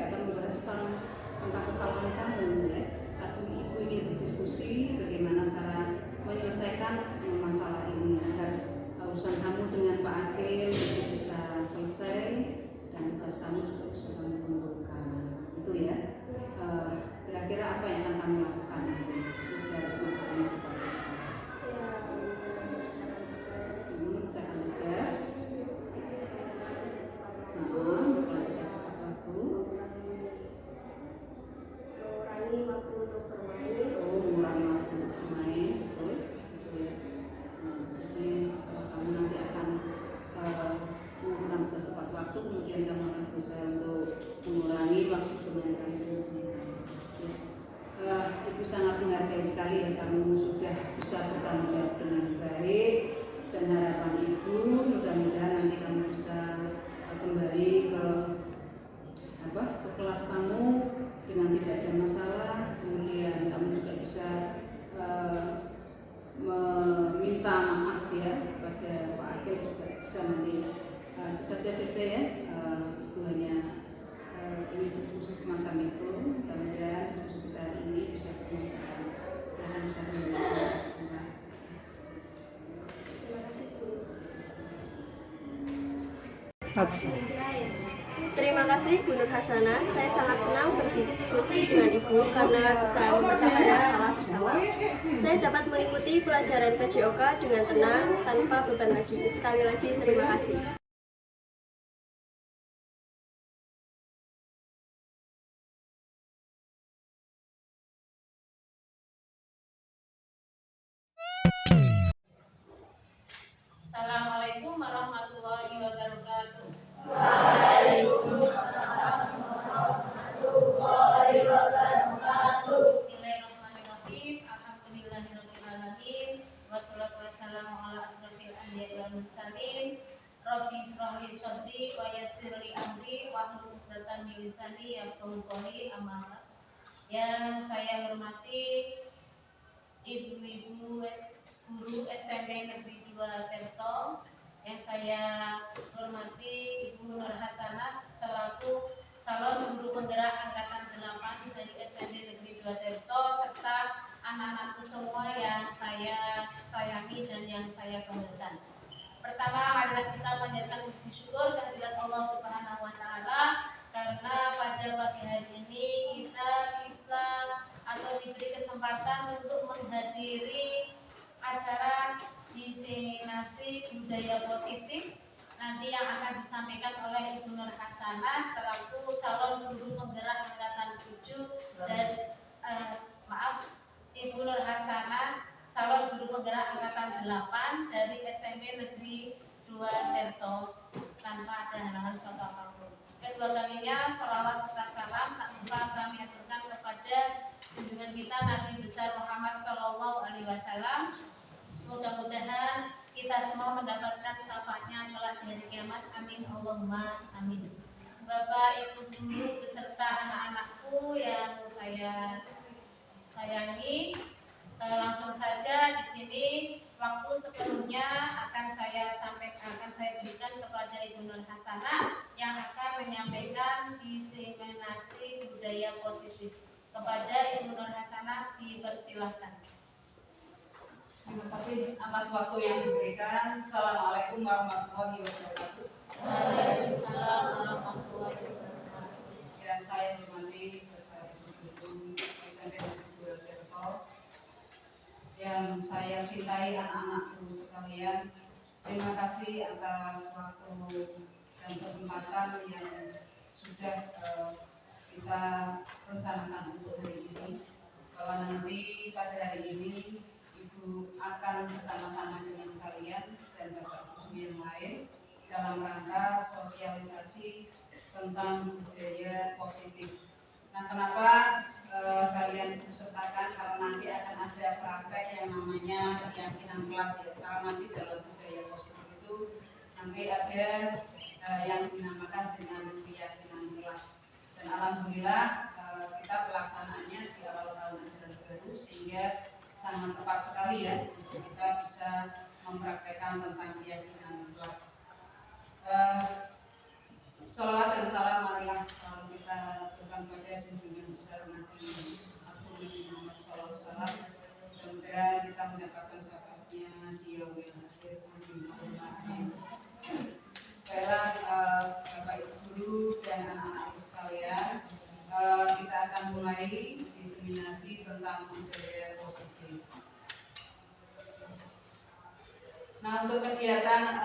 tidak akan membahas tentang kesalahan kamu ya. Tapi ibu ingin berdiskusi bagaimana cara menyelesaikan masalah ini agar urusan kamu dengan Pak Akil itu bisa selesai dan tugas kamu juga bisa kamu kumpulkan. Itu ya. Kira-kira apa yang akan kamu lakukan agar masalahnya cepat selesai? Mengerjakan tugas. Mengurangi waktu untuk bermain. Mengurangi waktu untuk bermain, betul ya. Jadi kamu nanti akan menggunakan tugas tepat waktu, kemudian kamu akan berusaha untuk mengurangi waktu bermain kamu. Ibu sangat menghargai sekali ya, kamu sudah bisa bertanggung jawab dengan baik, dan harapan ibu mudah-mudahan nanti kamu bisa kembali ke kelas kamu dengan tidak ada masalah. Kemudian kamu juga bisa meminta maaf ya kepada Pak Akil juga bisa nanti. Itu saja Dede ya, ibu hanya ingin berdiskusi semacam itu. Mudah-mudahan diskusi kita hari ini bisa bermanfaat. Silahkan bisa menjawab. Terima kasih Bu Nur Hasanah. Saya sangat senang berdiskusi dengan Ibu karena bisa memecahkan masalah bersama. Saya dapat mengikuti pelajaran PJOK dengan tenang tanpa beban lagi. Sekali lagi terima kasih. Assalamualaikum warahmatullahi wabarakatuh. Bismillahirrahmanirrahim. Alhamdulillahirabbil alamin. Wassalatu wassalamu ala asrofil anbiya'i wal mursalin. Rabbi shrah li sadri wa yassir li amri wahlul 'uqdatam min lisani yafqahu qawli. Amma ba'd. Yang saya hormati ibu-ibu guru SMP Negeri 2 Tirto, yang saya hormati Ibu Nur Hasanah selaku calon guru penggerak angkatan 8 dari SMP Negeri 2 Tirto, serta anak-anakku semua yang saya sayangi dan yang saya banggakan. Pertama, marilah kita panjatkan puji syukur kehadirat Allah Subhanahu wa taala karena pada pagi hari ini kita bisa atau diberi kesempatan untuk menghadiri acara diseminasi budaya positif nanti yang akan disampaikan oleh Ibu Nur Hasanah selaku calon guru penggerak angkatan 7 dan Ibu Nur Hasanah calon guru penggerak angkatan 8 dari SMP Negeri 2 Tirto, tanpa ada halangan suatu apapun. Kedua kalinya sholawat serta salam tak lupa kami aturkan kepada junjungan kita Nabi besar Muhammad SAW. Mudah-mudahan kita semua mendapatkan syafaatnya kelak di hari kiamat. Amin Allahumma amin. Bapak, Ibu guru beserta anak-anakku yang saya sayangi, langsung saja di sini waktu sepenuhnya akan saya berikan kepada Ibu Nur Hasanah yang akan menyampaikan diseminasi budaya positif. Kepada Ibu Nur Hasanah dipersilahkan. Terima kasih atas waktu yang diberikan. Assalamualaikum warahmatullahi wabarakatuh. Waalaikumsalam warahmatullahi wabarakatuh. Yang saya hormati Bapak Ibu guru SMP Negeri 2 Tirto, yang saya cintai anak-anakku sekalian, terima kasih atas waktu dan kesempatan yang sudah kita rencanakan untuk hari ini. Bahwa nanti pada hari ini Ibu akan bersama-sama dengan kalian dan Bapak Ibu yang lain dalam rangka sosialisasi tentang budaya positif. Nah, kenapa kalian ikut sertakan? Karena nanti akan ada praktek yang namanya keyakinan kelas ya. Kalau nanti dalam budaya positif itu nanti ada yang dinamakan dengan keyakinan kelas. Dan alhamdulillah kita pelaksanaannya di awal tahun ajaran baru sehingga sangat tepat sekali ya untuk kita bisa mempraktekkan tentang keyakinan kelas. Sholawat dan salam marilah kita Nah, untuk kegiatan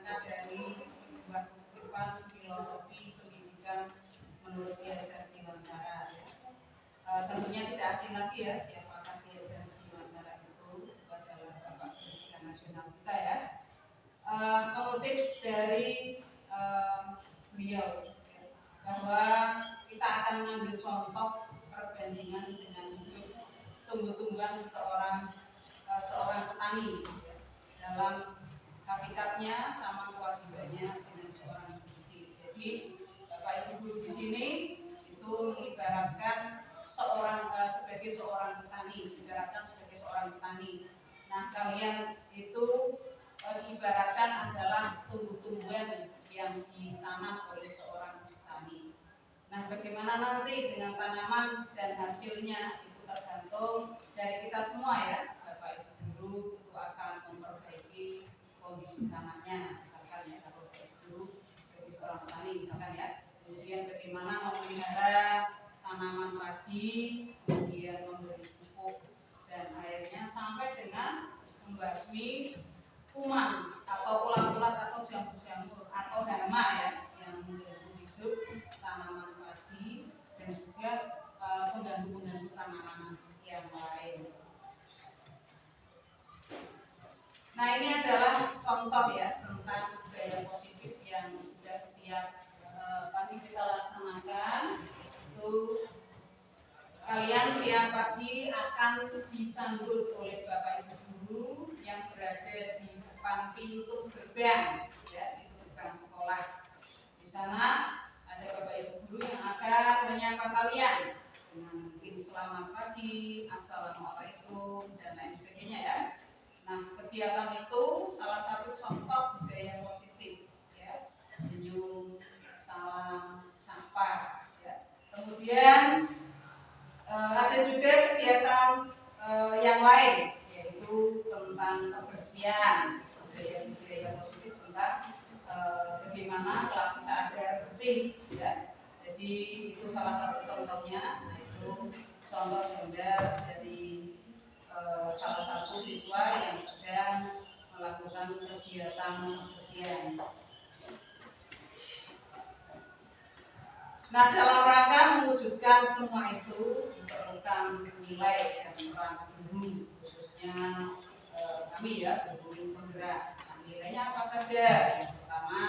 dari sebuah kutipan filosofi pendidikan menurut Ki Hajar Dewantara. Tentunya tidak asing lagi ya siapakah Ki Hajar Dewantara itu adalah Bapak Pendidikan Nasional kita ya. Mengutip dari beliau ya, bahwa kita akan mengambil contoh perbandingan dengan hidup tumbuh-tumbuhan seorang petani ya, dalam hakikatnya sama kewajibannya dengan seorang pendidik. Jadi Bapak Ibu guru di sini itu mengibaratkan sebagai seorang petani, Nah, kalian itu diibaratkan adalah tumbuh-tumbuhan yang ditanam oleh seorang petani. Nah, bagaimana nanti dengan tanaman dan hasilnya itu tergantung dari kita semua ya, Bapak Ibu guru itu akan memperbaiki kondisi tanahnya, misalkan ya, kalau Bapak Ibu guru sebagai seorang petani misalkan ya. Kemudian bagaimana memelihara tanaman padi, kemudian memberi pupuk dan airnya sampai dengan membasmi kuman atau ulat-ulat atau jamur-jamur atau hama ya yang mengganggu hidup tanaman padi dan juga pengganggu-pengganggu tanaman yang lain. Nah, ini adalah contoh ya tentang budaya positif yang sudah setiap pagi kita laksanakan. Itu kalian tiap pagi akan disambut oleh Bapak Ibu guru yang berada di depan pintu gerbang ya, pintu gerbang sekolah. Di sana ada Bapak Ibu guru yang akan menyapa kalian dengan mungkin selamat pagi, assalamualaikum dan lain sebagainya ya. Nah, kegiatan itu salah satu contoh budaya positif ya, senyum, salam, sapa ya. Kemudian ada juga kegiatan yang lain yaitu tentang kebersihan, budaya positif tentang bagaimana kelas kita agar bersih ya. Jadi itu salah satu contohnya. Nah, itu contoh gambar dari salah satu siswa yang sedang melakukan kegiatan kebersihan. Nah, dalam rangka mewujudkan semua itu diperlukan nilai dan peran guru, khususnya kami ya, guru penggerak. Nah, nilainya apa saja? Yang pertama,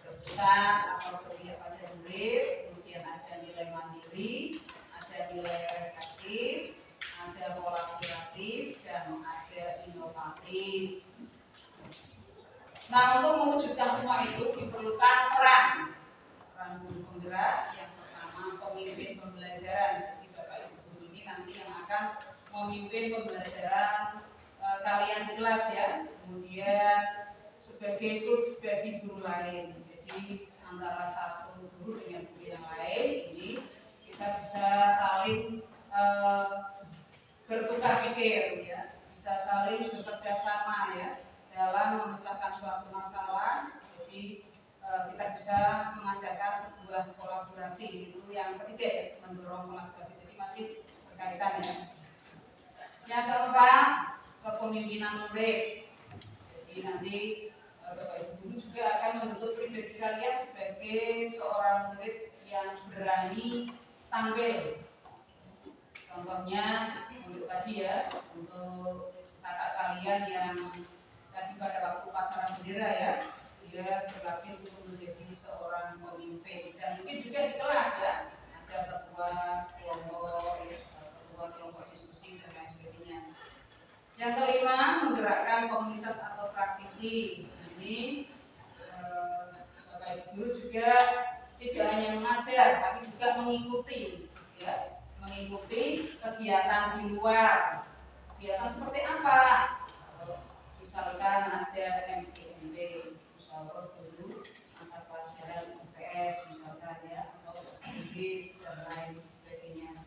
berpusat atau berpihak pada murid, kemudian ada nilai mandiri, ada nilai reflektif, ada kolaboratif, dan ada inovatif. Nah, untuk mewujudkan semua itu diperlukan peran guru penggerak. Yang pertama, pemimpin pembelajaran. Jadi Bapak Ibu guru ini nanti yang akan memimpin pembelajaran kalian di kelas ya. Kemudian sebagai guru lain. Jadi antara satu guru dengan guru yang lain ini kita bisa saling bertukar pikir ya, bisa saling bekerja sama ya dalam memecahkan suatu masalah. Jadi kita bisa mengadakan sebuah kolaborasi. Itu yang ketiga ya, mendorong kolaborasi. Jadi masih berkaitan ya. Yang keempat, kepemimpinan murid. Jadi nanti Bapak Ibu guru juga akan membentuk pribadi kalian sebagai seorang murid yang berani tampil. Contohnya untuk tadi ya, untuk kakak kalian yang tadi pada waktu upacara bendera ya, dia berlatih untuk menjadi seorang pemimpin. Dan mungkin juga di kelas ya, ada ketua kelompok diskusi dan lain sebagainya. Yang kelima, menggerakkan komunitas atau praktisi. Ini Bapak Ibu guru juga tidak hanya mengajar, tapi juga mengikuti ya, mengikuti kegiatan di luar. Kegiatan seperti apa? Misalkan ada MTMB, musyawarah guru antar pelajaran IPS misalkan ya, atau bahasa Inggris dan lain sebagainya.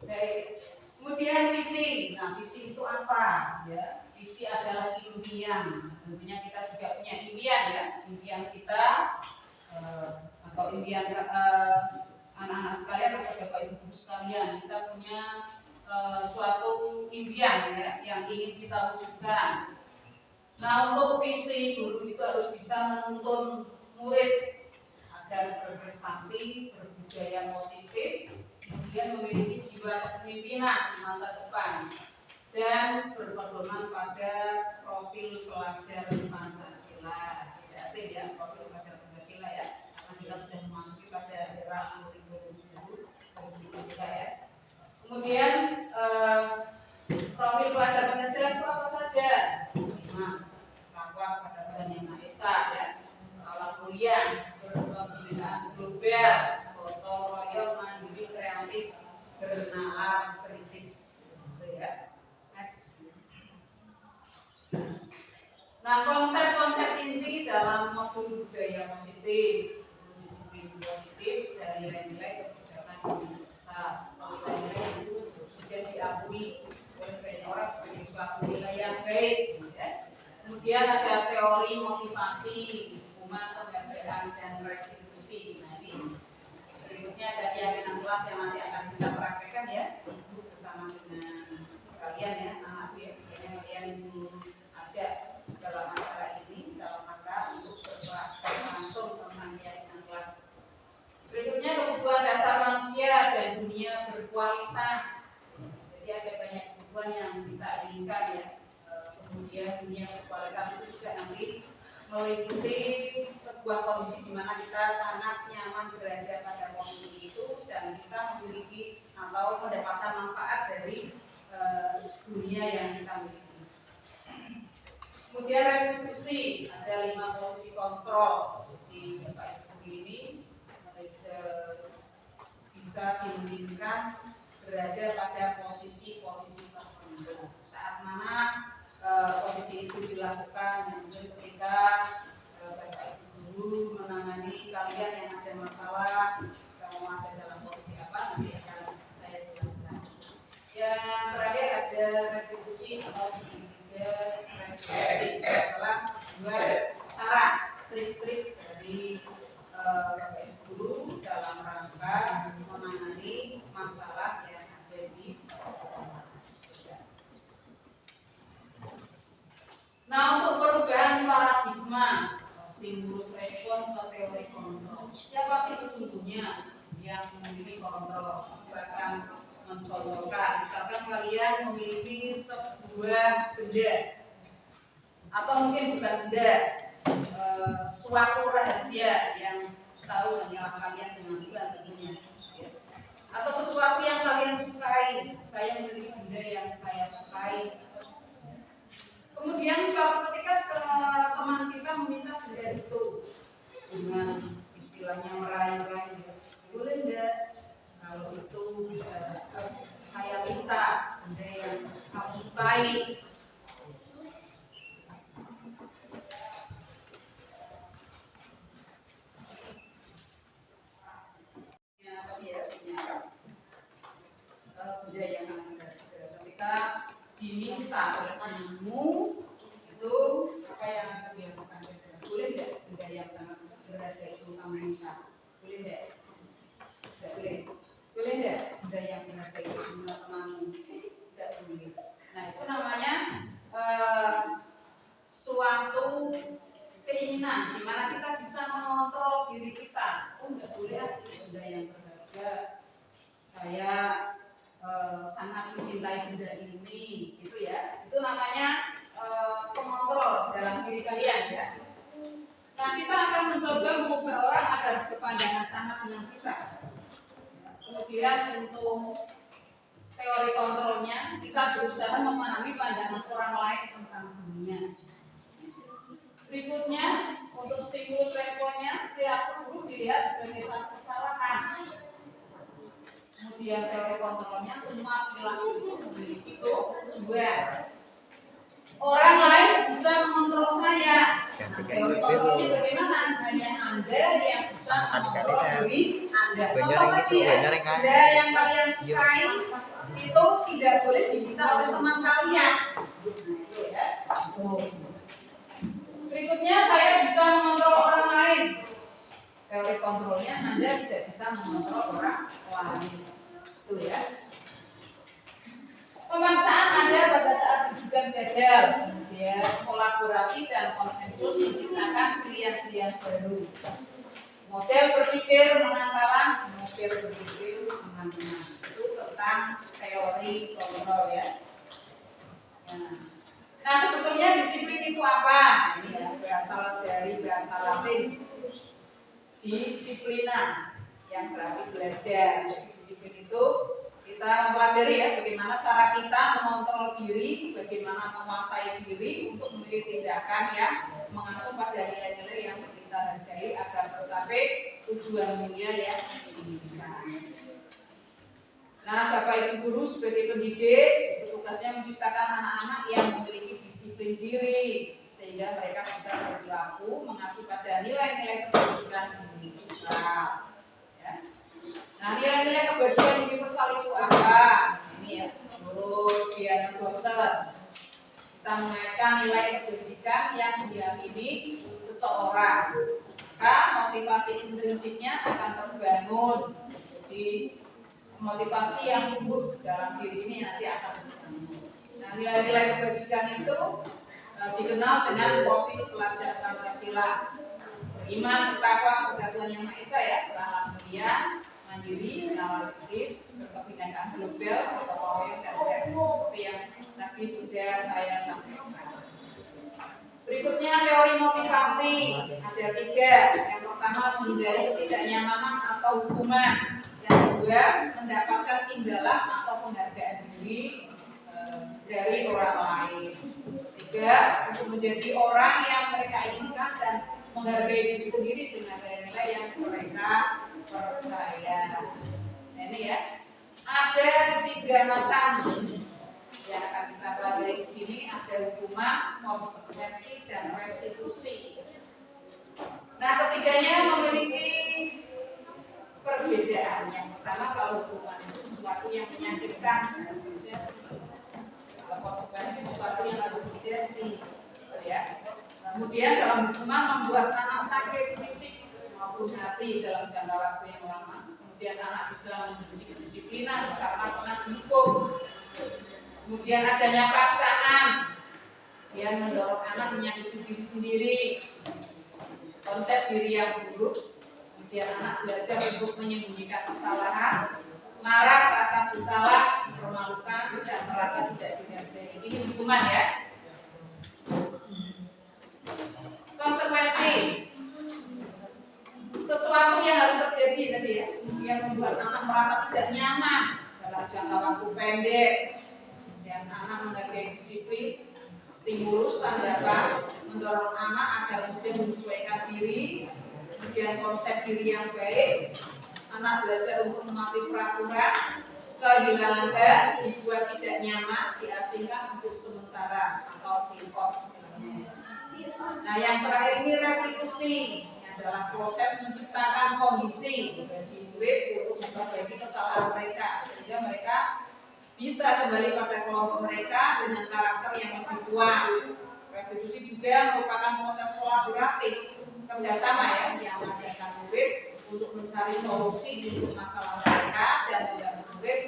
Baik. Kemudian visi. Nah, visi itu apa? Ya, visi adalah impian. Tentunya kita juga punya impian ya. Impian kita atau atau impian anak-anak sekalian atau bapak ibu sekalian, kita punya suatu impian ya yang ingin kita wujudkan. Nah, untuk visi guru itu harus bisa menuntun murid agar berprestasi, berbudaya positif, kemudian memiliki jiwa kepemimpinan di masa depan, dan berpedoman pada profil pelajar Pancasila. Tidak asing ya, profil pelajar Pancasila ya, karena kita sudah memasuki pada era 2020 ya. Kemudian profil pelajar Pancasila itu apa saja? Nah, takwa pada Tuhan Yang Maha Esa ya, akhlak mulia, berpembinaan global, gotong royong, mandiri, kreatif, bernalar, kritis, ya. Next. Nah, konsep-konsep inti dalam modul budaya positif, disiplin positif, dan nilai-nilai kebijakan universal. Nilai-nilai itu sudah diakui oleh banyak orang sebagai suatu nilai yang baik. Ya. Kemudian ada teori motivasi, hukuman, penghargaan, dan restitusi. Nah, ini berikutnya ada keyakinan kelas yang nanti akan kita praktekkan ya, ibu bersama dengan kalian ya, anak ya, kalian ibu aja dalam acara ini, dalam rangka untuk berpraktek langsung tentang keyakinan kelas. Berikutnya kebutuhan dasar manusia dan dunia berkualitas. Jadi ada banyak kebutuhan yang kita inginkan ya. Kemudian dunia berkualitas itu juga nanti meliputi sebuah kondisi di mana kita sangat nyaman berada pada kondisi itu dan kita memiliki atau mendapatkan manfaat dari dunia yang kita miliki. Kemudian restitusi, ada 5 posisi kontrol di Bapak Ibu ini bisa dimungkinkan berada pada posisi-posisi tertentu. Saat mana posisi itu dilakukan, yaitu ketika Bapak Ibu guru menangani kalian yang ada masalah, kamu ada dalam posisi apa, nanti akan saya jelaskan. Yang terakhir ada restitusi atau segitiga restitusi, adalah sebuah cara trik-trik dari Bapak Ibu guru dalam rangka menangani masalah yang ada di Nah, untuk perubahan paradigma, stimulus respon atau teori kontrol. Siapa sih sesungguhnya yang memiliki kontrol? Bahkan mencontohkan, misalkan kalian memiliki sebuah benda, atau mungkin bukan benda, suatu rahasia yang tahu hanyalah kalian dengan Tuhan tentunya. Atau sesuatu yang kalian sukai, saya memiliki benda yang saya sukai. Kemudian suatu ketika teman kita meminta benda itu dengan istilahnya merayu-rayu, boleh enggak kalau itu bisa saya minta benda yang kamu sukai. Benda yang sangat berharga. Ketika diminta oleh kamu itu apa yang dilakukan? Boleh nggak benda yang sangat berharga itu kamu minta? Boleh nggak? Nggak boleh. Boleh nggak benda yang berharga itu minta temanmu? Nggak boleh. Nah, itu namanya suatu keinginan di mana kita bisa mengontrol diri kita. Oh, nggak boleh benda yang berharga. Saya sangat mencintai benda ini, gitu ya. Itu namanya pengontrol dalam diri kalian ya. Nah, kita akan mencoba mengubah orang agar berpandangan sama dengan kita. Kemudian untuk teori kontrolnya, kita berusaha memahami pandangan orang lain tentang dunia. Berikutnya, untuk stimulus responnya, perilaku guru dilihat sebagai satu kesalahan. Kemudian teori kontrolnya, semua perilaku itu memiliki tujuan. Orang lain bisa mengontrol saya. Nah, teori kontrolnya bagaimana? Hanya Anda yang bisa mengontrol diri Anda. Contoh tadi ya, benda yang kalian sukai itu tidak boleh diminta oleh teman kalian. Nah, itu ya. Berikutnya, saya bisa mengontrol orang lain. Teori kontrolnya ya. Pemaksaan ada pada saat rujukan gagal, kemudian kolaborasi dan konsensus menciptakan pilihan-pilihan baru. Model berpikir menantang, model berpikir menantang. Itu tentang teori kontrol ya. Nah, sebetulnya disiplin itu apa? Ini ya, berasal dari bahasa Latin. Disiplina yang berarti belajar. Jadi disiplin itu kita mempelajari ya bagaimana cara kita mengontrol diri, bagaimana menguasai diri untuk memilih tindakan yang mengacu pada nilai-nilai yang kita hargai agar tercapai tujuan mulia yang diinginkan. Nah, Bapak Ibu guru sebagai pendidik itu tugasnya menciptakan anak-anak yang memiliki disiplin diri sehingga mereka bisa berperilaku mengacu pada nilai-nilai kebajikan universal. Ya. Nah, nilai-nilai kebajikan universal itu apa? Ini ya, menurut Diana Grosser, kita mengaitkan nilai kebajikan yang diamini seseorang, maka motivasi intrinsiknya akan terbangun. Jadi motivasi yang tumbuh dalam diri ini nanti akan terbangun. Nah, nilai-nilai kebajikan itu dikenal dengan profil pelajar Pancasila. Beriman, bertakwa kepada Tuhan Yang Maha Esa ya, berakhlak mulia, mandiri, nalar kritis, berkebinekaan global, bertanggung dan seperti yang tadi sudah saya sampaikan. Berikutnya teori motivasi ada 3. Yang pertama menghindari ketidaknyamanan atau hukuman. Yang kedua mendapatkan imbalan atau penghargaan diri dari orang lain. 3. Untuk menjadi orang yang mereka inginkan dan menghargai diri sendiri dengan nilai-nilai yang mereka percaya. Nah, ini ya, ada 3 macam yang akan kita pelajari di sini. Ada hukuman, konsekuensi, dan restitusi. Nah, ketiganya memiliki perbedaan. Yang pertama, kalau hukuman itu sesuatu yang menyakitkan, kalau konsekuensi sesuatu yang harus terjadi, ya. Kemudian dalam hukuman membuat anak sakit fisik maupun hati dalam jangka waktu yang lama. Kemudian anak bisa membenci kedisiplinan karena pernah dihukum. Kemudian adanya paksaan yang mendorong anak menyakiti diri sendiri, konsep diri yang buruk. Kemudian anak belajar untuk menyembunyikan kesalahan, marah, rasa bersalah, dipermalukan, dan merasa tidak dihargai. Ini hukuman ya. Konsekuensi, sesuatu yang harus terjadi tadi ya, yang membuat anak merasa tidak nyaman dalam jangka waktu pendek. Dan anak menghargai disiplin, stimulus, tanggapan, mendorong anak agar mudah menyesuaikan diri. Kemudian konsep diri yang baik, anak belajar untuk mematuhi peraturan, kehilangan hak, dibuat tidak nyaman, diasingkan untuk sementara atau pilot istilahnya. Nah, yang terakhir ini restitusi, yang adalah proses menciptakan kondisi bagi murid untuk memperbaiki kesalahan mereka sehingga mereka bisa kembali pada kelompok mereka dengan karakter yang lebih kuat. Restitusi juga merupakan proses kolaboratif kerjasama ya, yang mengajarkan murid untuk mencari solusi untuk masalah mereka dan membantu murid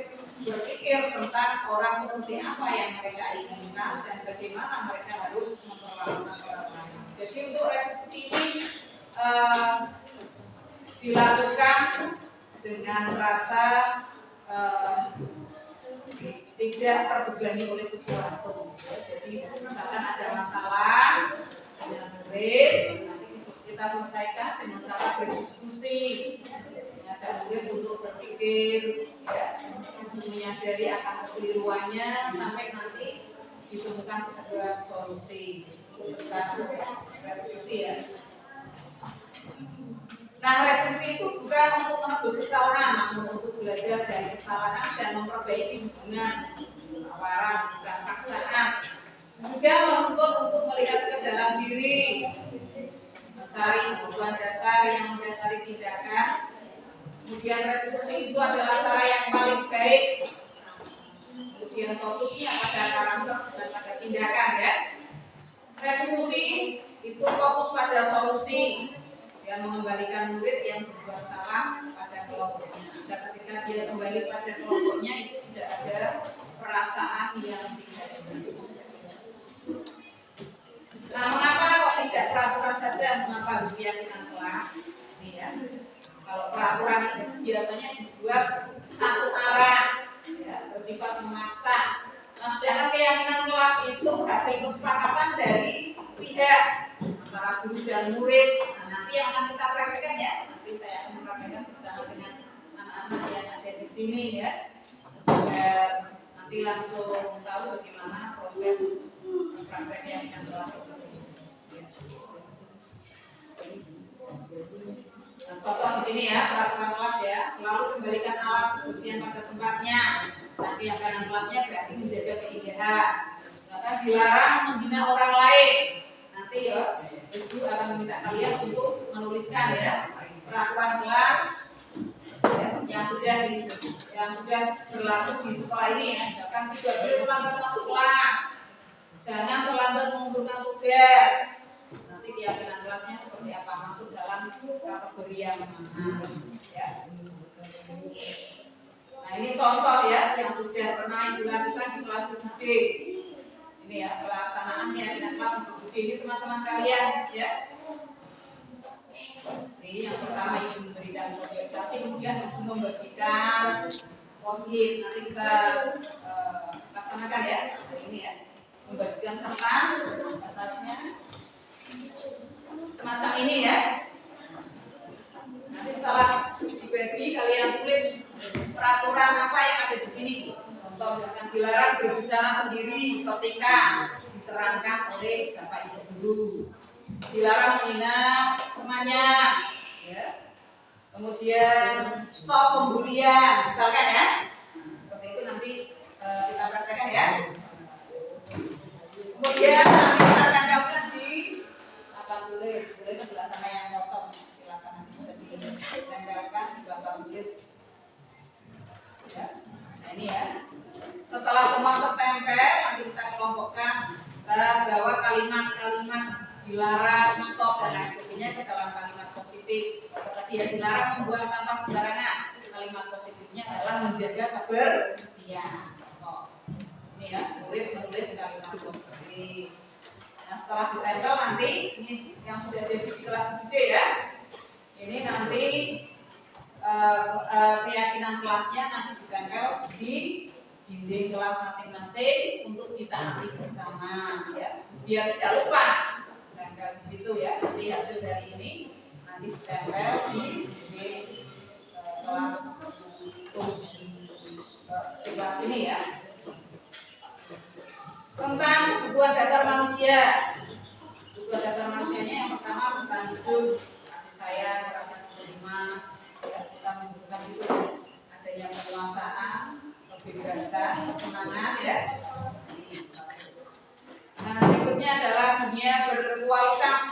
berpikir tentang orang seperti apa yang mereka inginkan dan bagaimana mereka harus memperlakukan orang lain. Jadi untuk restitusi ini dilakukan dengan rasa tidak terbebani oleh sesuatu. Jadi misalkan ada masalah dengan murid, nanti kita selesaikan dengan cara berdiskusi, mengajak murid untuk berpikir, ya, untuk menyadari akan kekeliruannya sampai nanti ditemukan sebuah solusi untuk restitusi ya. Nah, restitusi itu bukan untuk menebus kesalahan, namun untuk belajar dari kesalahan dan memperbaiki hubungan, tawaran, bukan paksaan. Juga menuntut untuk melihat ke dalam diri, mencari kebutuhan dasar yang mendasari tindakan. Kemudian restitusi itu adalah cara yang paling baik. Kemudian fokusnya pada karakter dan pada tindakan ya. Restitusi itu fokus pada solusi. yang mengembalikan murid yang berbuat salah pada kelompoknya. Sehingga ketika dia kembali pada kelompoknya itu tidak ada perasaan yang tidak enak. Nah, mengapa kok tidak peraturan saja? Mengapa harus keyakinan kelas? Ini ya. Kalau peraturan itu biasanya dibuat satu arah, ya, bersifat memaksa. Nah, sedangkan keyakinan kelas itu hasil kesepakatan dari pihak antara guru dan murid. Nah, nanti yang akan kita praktekkan ya. Nanti saya akan mempraktekkan bersama dengan anak-anak yang ada di sini ya. Agar nanti langsung tahu bagaimana proses praktek keyakinan kelas itu. Nah, contoh di sini ya, peraturan kelas ya, selalu kembalikan alat kebersihan pada tempatnya. Nah, keyakinan kelasnya berarti menjaga keindahan. Bahkan dilarang menghina orang lain. Nanti ya, ibu akan meminta kalian untuk menuliskan ya peraturan kelas ya, yang sudah berlaku di sekolah ini ya. Misalkan tidak boleh terlambat masuk kelas, jangan terlambat mengumpulkan tugas. Nanti keyakinan kelasnya seperti apa, masuk dalam kategori yang mana ya. Nah, ini contoh ya yang sudah pernah ibu lakukan di kelas 7D. Ini ya pelaksanaan keyakinan kelas untuk 7D ini teman-teman kalian ya. Ini yang pertama ibu memberikan sosialisasi, kemudian ibu membagikan post-it. Nanti kita laksanakan ya hari ini ya, membagikan kertasnya semacam ini ya. Nanti setelah dibagi kalian tulis peraturan apa yang ada di sini. Contoh misalkan dilarang berbicara sendiri ketika diterangkan oleh bapak ibu guru. Dilarang menghina temannya, ya. Kemudian stop pembulian, misalkan ya. Seperti itu nanti kita praktekkan ya. Kemudian nanti kita tandangkan di tulis sebelah sana yang kosong, silakan nanti bisa ditempelkan di papan tulis ya. Nah ini ya, setelah semua tertempel nanti kita kelompokkan bahwa kalimat-kalimat dilarang, stop dan lain sebagainya ke dalam kalimat positif. Kalau tadi ya dilarang membuang sampah sembarangan, kalimat positifnya adalah menjaga kebersihan. Ini ya, murid menulis kalimat positif. Nah, setelah ditempel nanti ini yang sudah jadi di kelas 7D ya. Ini nanti keyakinan kelasnya nanti ditempel di dinding kelas masing-masing untuk ditaati bersama ya. Biar tidak lupa tempel di situ ya. Nanti hasil dari ini nanti ditempel di dinding kelas kelas ini ya. Tentang kebutuhan dasar manusia. Kebutuhan dasar manusianya yang pertama tentang hidup, kasih sayang, rasa terima, ya, kita membutuhkan itu ya. Adanya kekuasaan, kebebasan, kesenangan ya. Nah, berikutnya adalah dunia berkualitas.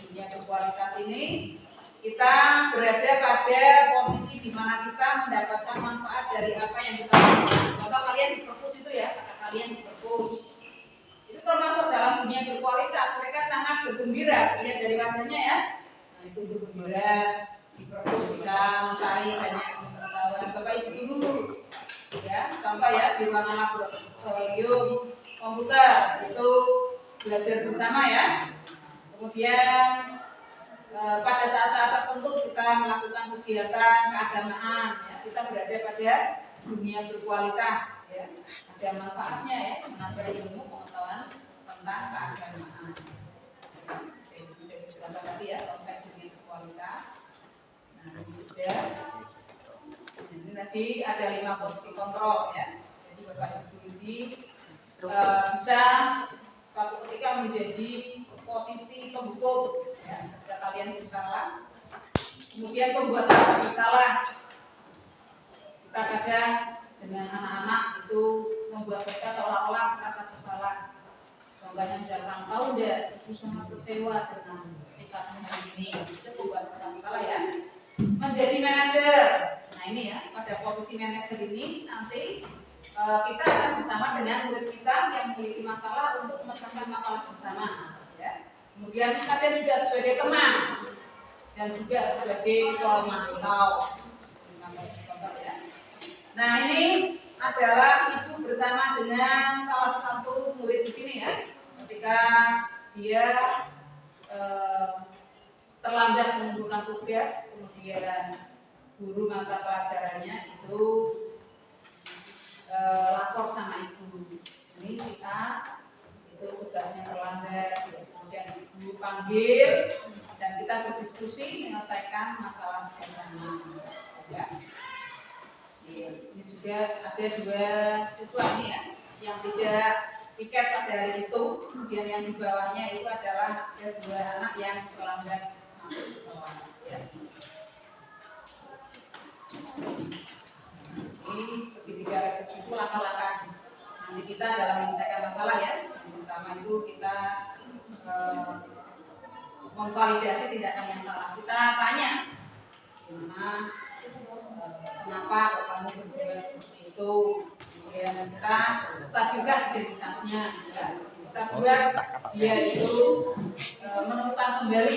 Dunia berkualitas ini kita berada pada posisi di mana kita mendapatkan manfaat dari apa yang kita lakukan. Contoh kalian di perpus itu ya, kata kalian di perpus itu termasuk dalam dunia berkualitas. Mereka sangat bergembira, lihat dari wajahnya ya. Nah itu bergembira di perpus bisa mencari banyak pengetahuan. Bapak ibu guru ya, contoh ya di ruangan laboratorium komputer itu belajar bersama ya. Kemudian pada saat-saat tertentu kita melakukan kegiatan keagamaan ya, kita berada pada dunia berkualitas ya, ada manfaatnya ya, menambah ilmu pengetahuan tentang keagamaan. Sudah dijelaskan tadi ya konsep dunia berkualitas. Nah sudah. Ini tadi ada 5 posisi kontrol ya. Jadi bapak ibu ini bisa suatu ketika menjadi posisi penghukum ya, ketika kalian bersalah. Kemudian pembuat rasa bersalah. Kita kadang dengan anak-anak itu membuat mereka seolah-olah merasa bersalah. Contohnya misalkan tahu enggak, ibu sangat kecewa dengan sikapnya ini. Itu membuat mereka bersalah ya. Menjadi manajer. Nah ini ya, pada posisi manajer ini nanti kita akan bersama dengan murid kita yang memiliki masalah untuk memecahkan masalah bersama. Ya. Kemudian kalian juga sebagai teman dan juga sebagai pemantau. Ya. Nah, ini adalah ibu bersama dengan salah satu murid di sini ya. Ketika dia terlambat mengumpulkan tugas, kemudian guru mata pelajarannya itu lapor sama ibu, ini si A itu tugasnya terlambat, kemudian ibu panggil dan kita berdiskusi menyelesaikan masalah bersama. Ya. Ini juga ada 2 siswa ini ya, yang tidak piket pada hari itu, kemudian yang di bawahnya itu adalah ada 2 anak yang terlambat masuk ke kelas. Ya. Ini segitiga restriksi itu langkah-langkah nanti kita dalam menyelesaikan masalah ya. Yang pertama itu kita memvalidasi tindakan yang salah. Kita tanya kenapa kok kamu berbuat seperti itu. Kemudian kita stabilkan identitasnya. Kita buat dia itu menemukan kembali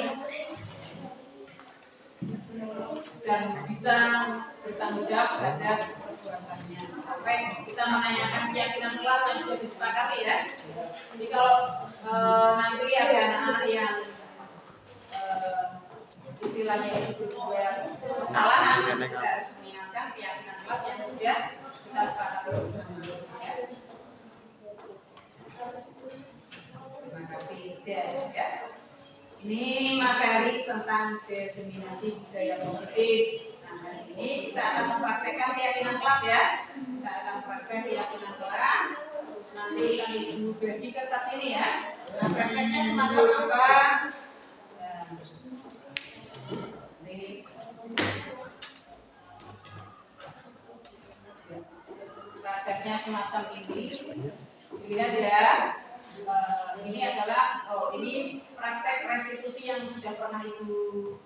dan bisa bertanggung jawab terhadap perbuatannya. Sampai kita menanyakan keyakinan kelas yang sudah disepakati ya. Jadi kalau nanti ada anak-anak yang istilahnya itu berbuat kesalahan, kita harus mengingatkan keyakinan kelas yang sudah kita sepakati bersama. Ya. Terima kasih ya. Ini materi tentang diseminasi budaya positif. Nah, hari ini kita akan mempraktekkan keyakinan kelas ya. Kita akan praktek keyakinan kelas. Nanti kami bagi kertas ini ya. Nah, prakteknya semacam apa? Ini prakteknya semacam ini. Dilihat ya. Ini adalah ini praktek restitusi yang sudah pernah ibu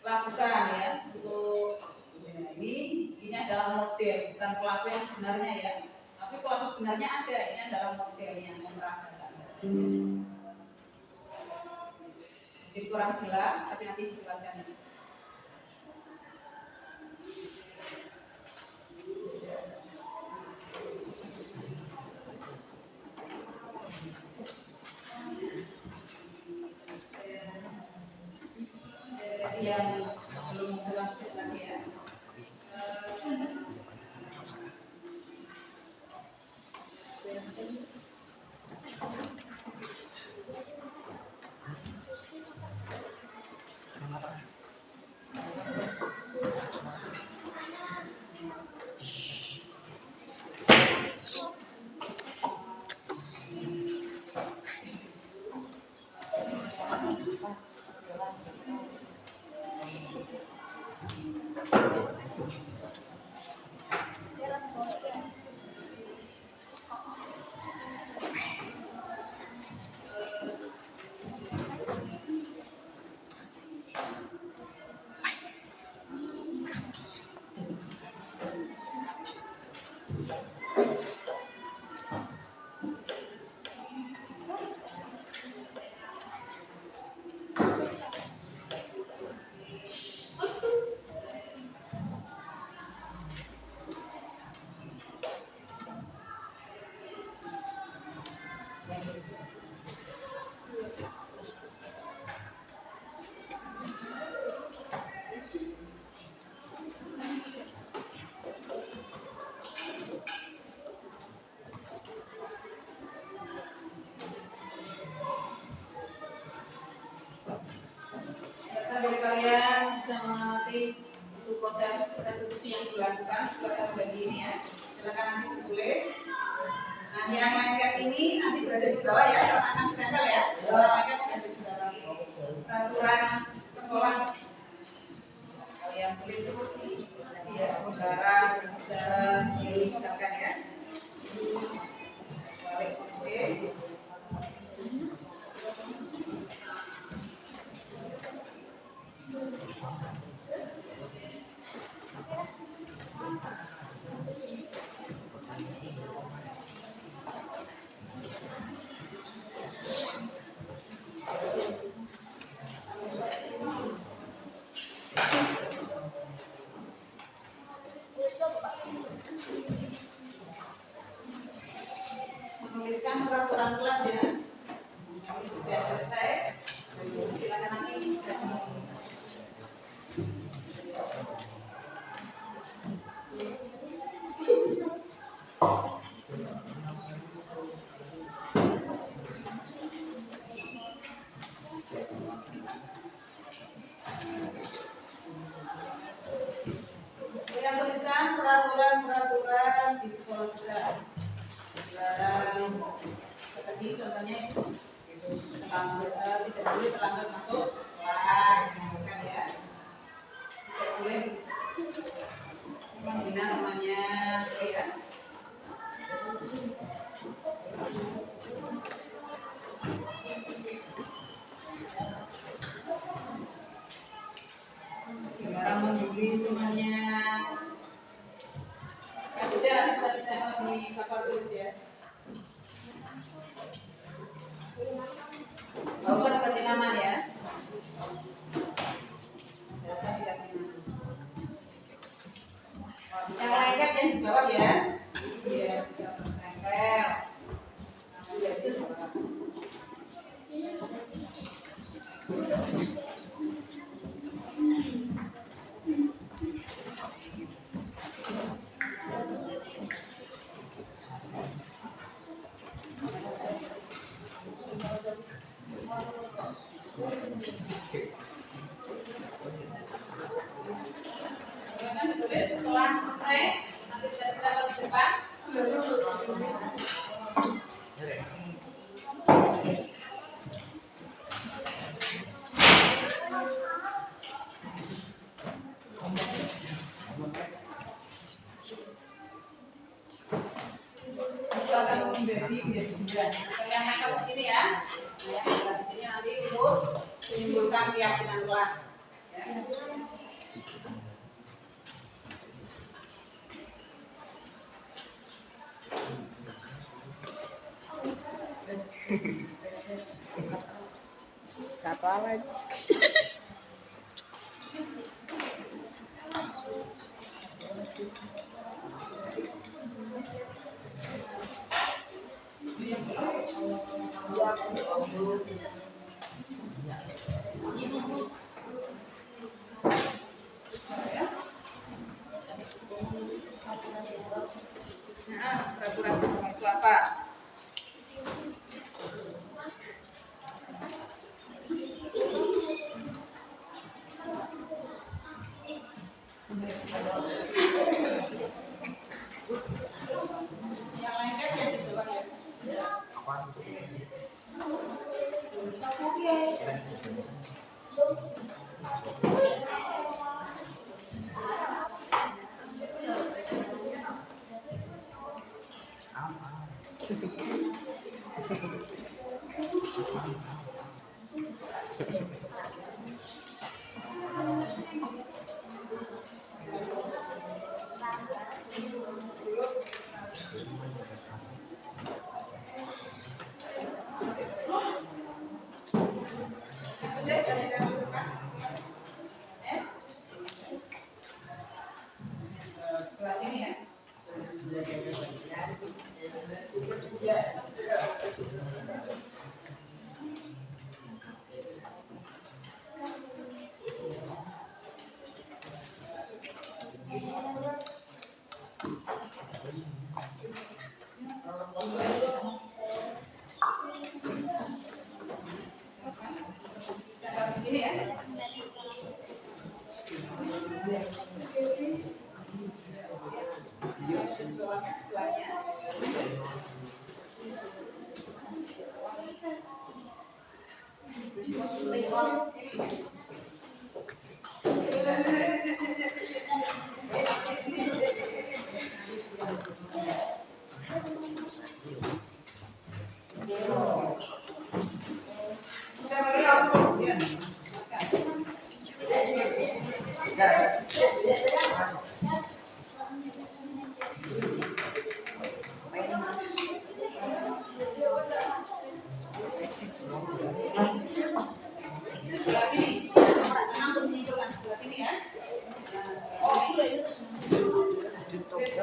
lakukan ya. Untuk ya, ini adalah model, bukan pelaku yang sebenarnya ya. Tapi pelaku sebenarnya ada. Ini adalah model yang memperagakan. Mungkin kurang jelas, tapi nanti dijelaskan ini. Yang belum pulang biasanya ya. Sambil kalian bisa mengerti itu proses restitusi yang dilakukan, itu akan bagi ini ya. Silakan nanti ditulis. Nah, yang lengket ini nanti berada di bawah ya, karena akan ditempel ya. Lengket berada di bawah peraturan sekolah. Kalian tulis ya, bicara sendiri misalkan ya. Balik sini. Menuliskan peraturan kelas ya. Kami sudah selesai. Silakan nanti bisa kita tuliskan peraturan di sekolah kita. Dilarang tadi contohnya tidak boleh terlambat masuk kelas, kan ya. Tidak boleh menghina namanya ya. Dilarang membuli temannya. Ya sudah, nanti kita di kapal tulis ya. Gak usah dikasih nama ya. Gak usah dikasih nama. Yang lengket yang di bawah ya. Biar bisa tertempel. Nanti ya di bawah. Setelah selesai, nanti bisa kita di depan. Itu akan menjadi bulan. Yang akan di sini ya. Yang di sini nanti untuk menimbulkan keyakinan kelas. Ya. Satu lagi. Nah, peraturan itu apa? Yang lengket ya di bawah ya. Sebelah sini ya. Kita di sini ya. Sebelahnya. Sebelah sini. Untuk menyimpulkan sebelah sini ya. Nah,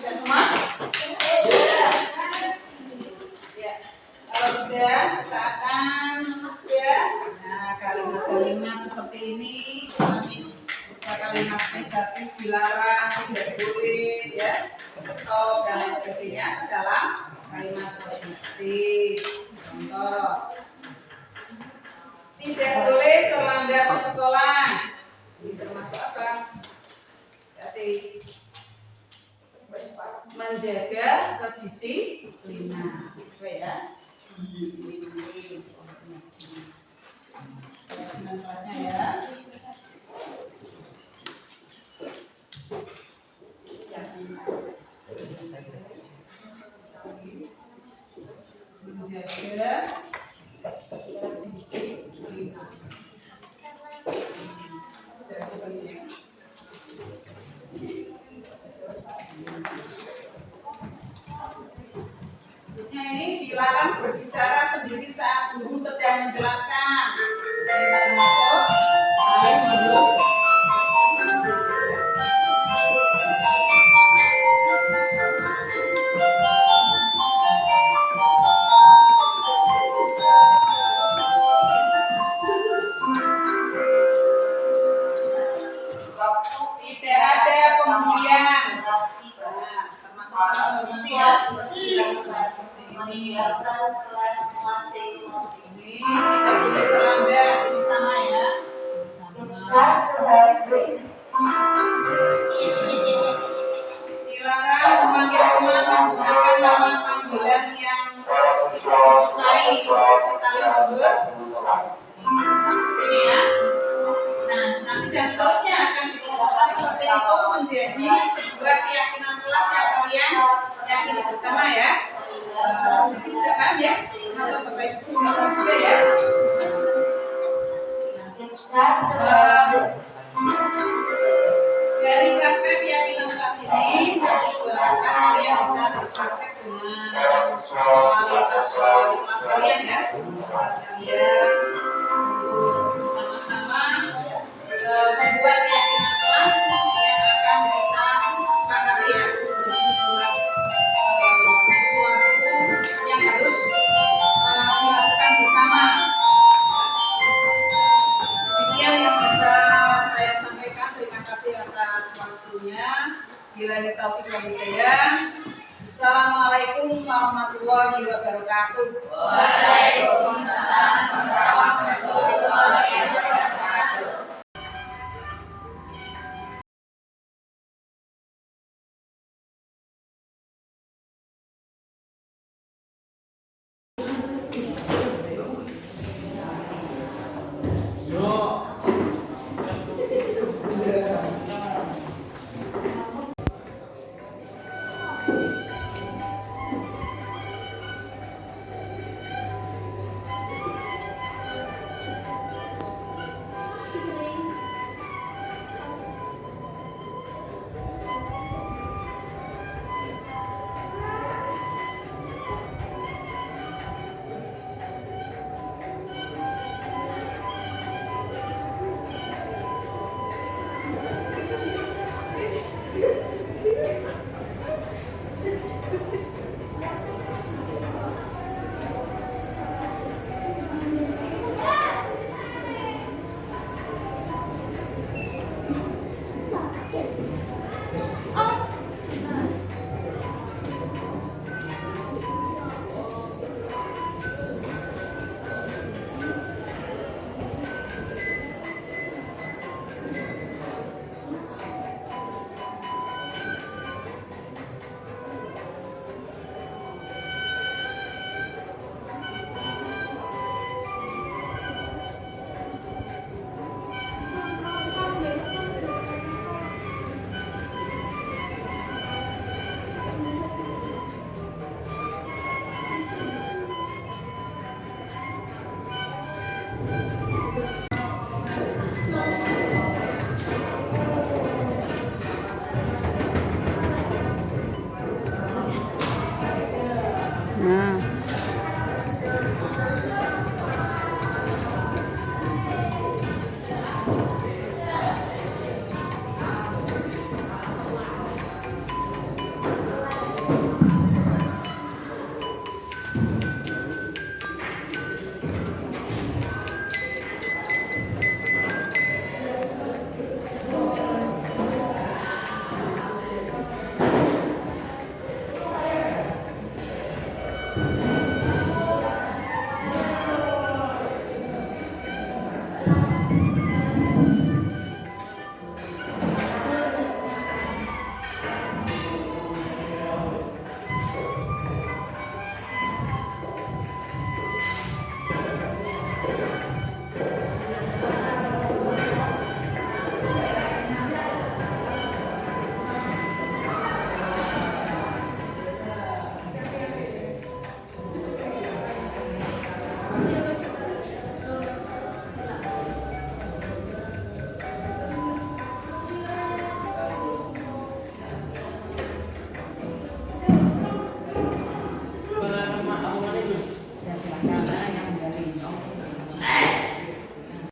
Sudah semua? Ya. Kalau sudah, kita akan ya. Nah, kalimat-kalimat seperti ini kalimat negatif dilarang, tidak boleh, ya, stop dan lain sebagainya dalam kalimat positif. Contoh, tidak boleh terlambat ke sekolah. Ini termasuk apa? Jadi menjaga kedisiplinan, apa ya? Ya. Menjaga kedisiplinan. Ini dilarang berbicara sendiri saat guru sedang menjelaskan. Ini termasuk hal yang belum. Tidak ada kemudian. Ini kita boleh terlambat, ini sama ya. Dilarang memanggil teman menggunakan nama panggilan yang disukai, saling menyebut. Ini ya. Nah, nanti dan seterusnya akan dikelompokkan seperti itu menjadi sebuah keyakinan kelas yang kalian yakini bersama ya. Jadi sudah paham ya? Masa Bapak Ibu juga ya. Dari praktek keyakinan kelas ini nanti diharapkan kalian bisa berpraktek dengan kualitas kelas kalian ya. Kelas kalian untuk sama-sama membuat keyakinan kelas yang akan kita sepakati ya. Membuat sesuatu yang harus dilakukan bersama. Demikian yang bisa saya sampaikan. Terima kasih atas waktunya. Billahi taufiq wal hidayah. Assalamualaikum warahmatullahi wabarakatuh. Waalaikumsalam warahmatullahi wabarakatuh. Ibu.